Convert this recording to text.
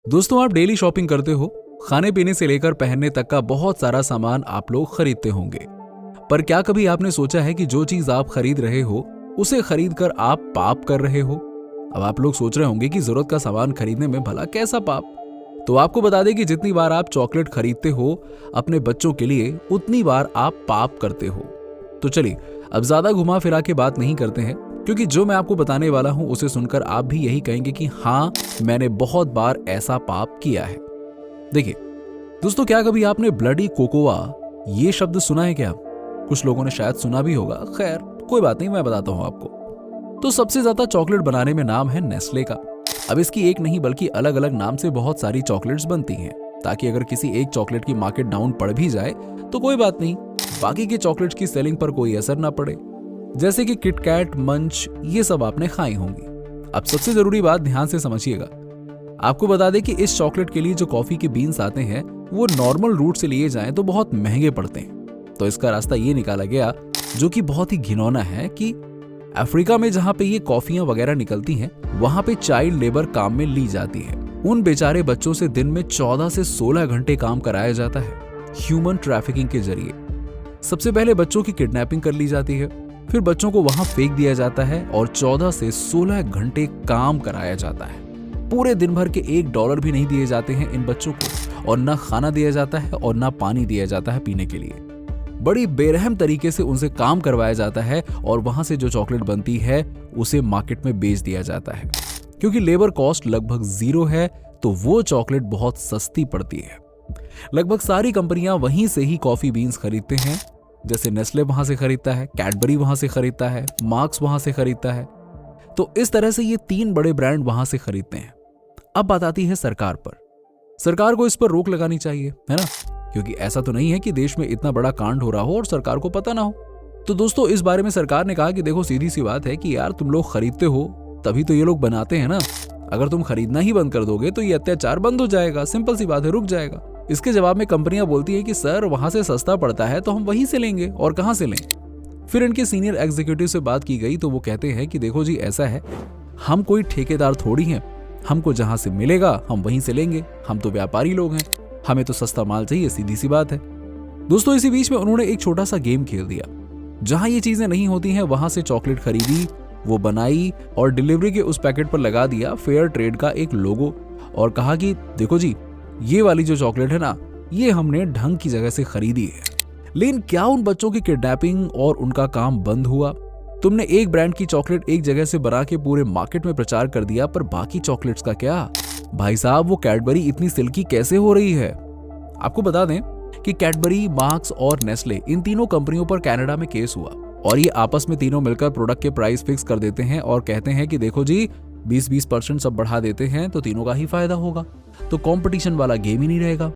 दोस्तों, आप daily shopping करते हो। खाने पीने से लेकर पहनने तक का बहुत सारा सामान आप लोग खरीदते होंगे। पर क्या कभी आपने सोचा है कि जो चीज आप खरीद रहे हो उसे खरीद कर आप पाप कर रहे हो? अब आप लोग सोच रहे होंगे कि जरूरत का सामान खरीदने में भला कैसा पाप। तो आपको बता दें कि जितनी बार आप चॉकलेट खरीदते हो अपने बच्चों के लिए, उतनी बार आप पाप करते हो। तो चलिए, अब ज्यादा घुमा फिरा के बात नहीं करते हैं, क्योंकि जो मैं आपको बताने वाला हूं उसे सुनकर आप भी यही कहेंगे कि हाँ, मैंने बहुत बार ऐसा पाप किया है। देखिए दोस्तों, क्या कभी आपने ब्लडी कोकोआ ये शब्द सुना है क्या? कुछ लोगों ने शायद सुना भी होगा। खैर कोई बात नहीं, मैं बताता हूं आपको। तो सबसे ज्यादा चॉकलेट बनाने में नाम है नेस्ले का। अब इसकी एक नहीं बल्कि अलग अलग नाम से बहुत सारी चॉकलेट्स बनती हैं, ताकि अगर किसी एक चॉकलेट की मार्केट डाउन पड़ भी जाए तो कोई बात नहीं, बाकी के चॉकलेट्स की सेलिंग पर कोई असर ना पड़े। जैसे कि किटकैट, मंच, ये सब आपने खाई होंगी। अब सबसे जरूरी बात ध्यान से समझिएगा। आपको बता दें कि इस चॉकलेट के लिए जो कॉफी के बीन्स आते हैं वो नॉर्मल रूट से लिए जाएं तो बहुत महंगे पड़ते हैं। तो इसका रास्ता ये निकाला गया, जो कि बहुत ही घिनौना है, कि अफ्रीका में जहां पे ये कॉफियां वगैरह निकलती हैं वहां पे चाइल्ड लेबर काम में ली जाती है। उन बेचारे बच्चों से दिन में 14 से 16 घंटे काम कराया जाता है ह्यूमन ट्रैफिकिंग के जरिए। सबसे पहले बच्चों की किडनैपिंग कर ली जाती है, फिर बच्चों को वहां फेंक दिया जाता है और 14 से 16 घंटे काम कराया जाता है। पूरे दिन भर के $1 भी नहीं दिए जाते हैं इन बच्चों को, और ना खाना दिया जाता है और ना पानी दिया जाता है पीने के लिए। बड़ी बेरहम तरीके से उनसे काम करवाया जाता है और वहां से जो चॉकलेट बनती है उसे मार्केट में बेच दिया जाता है। क्योंकि लेबर कॉस्ट लगभग 0 है तो वो चॉकलेट बहुत सस्ती पड़ती है। लगभग सारी कंपनियां वहीं से ही कॉफी बीन्स खरीदते हैं। जैसे नेस्ले वहां से खरीदता है, कैडबरी वहां से खरीदता है, मार्क्स वहां से खरीदता है। तो इस तरह से ये 3 बड़े ब्रांड वहां से खरीदते हैं। अब बात आती है सरकार पर। सरकार को इस पर रोक लगानी चाहिए, है ना? क्योंकि ऐसा तो नहीं है कि देश में इतना बड़ा कांड हो रहा हो और सरकार को पता ना हो। तो दोस्तों, इस बारे में सरकार ने कहा कि देखो, सीधी सी बात है कि यार, तुम लोग खरीदते हो तभी तो ये लोग बनाते हैं ना। अगर तुम खरीदना ही बंद कर दोगे तो ये अत्याचार बंद हो जाएगा। सिंपल सी बात है, रुक जाएगा। इसके जवाब में कंपनियां बोलती है कि सर, वहां से सस्ता पड़ता है तो हम वहीं से लेंगे, और कहां से लें। फिर इनके सीनियर एग्जीक्यूटिव से बात की गई तो वो कहते हैं कि देखो जी, ऐसा है, हम कोई ठेकेदार थोड़ी हैं, हमको जहां से मिलेगा हम वहीं से लेंगे। हम तो व्यापारी लोग हैं, हमें तो सस्ता माल चाहिए, सीधी सी बात है। दोस्तों, इसी बीच में उन्होंने एक छोटा सा गेम खेल दिया। जहां ये चीजें नहीं होती हैं वहां से चॉकलेट खरीदी, वो बनाई और डिलीवरी के उस पैकेट पर लगा दिया फेयर ट्रेड का एक लोगो, और कहा कि देखो जी, ये वाली जो चॉकलेट है ना, ये हमने ढंग की जगह से खरीदी है। लेकिन क्या उन बच्चों की किडनैपिंग और उनका काम बंद हुआ? तुमने एक ब्रांड की चॉकलेट एक जगह से बना के पूरे मार्केट में प्रचार कर दिया, पर बाकी चॉकलेट्स का क्या? भाई साहब, वो कैडबरी इतनी सिल्की कैसे हो रही है? आपको बता दें कि कैडबरी, मार्क्स और नेस्ले, इन तीनों कंपनियों पर कनाडा में केस हुआ, और ये आपस में तीनों मिलकर प्रोडक्ट के प्राइस फिक्स कर देते हैं और कहते हैं कि देखो जी, 20-20% सब बढ़ा देते हैं तो तीनों का ही फायदा होगा। तो कंपटीशन वाला गेम ही नहीं रहेगा।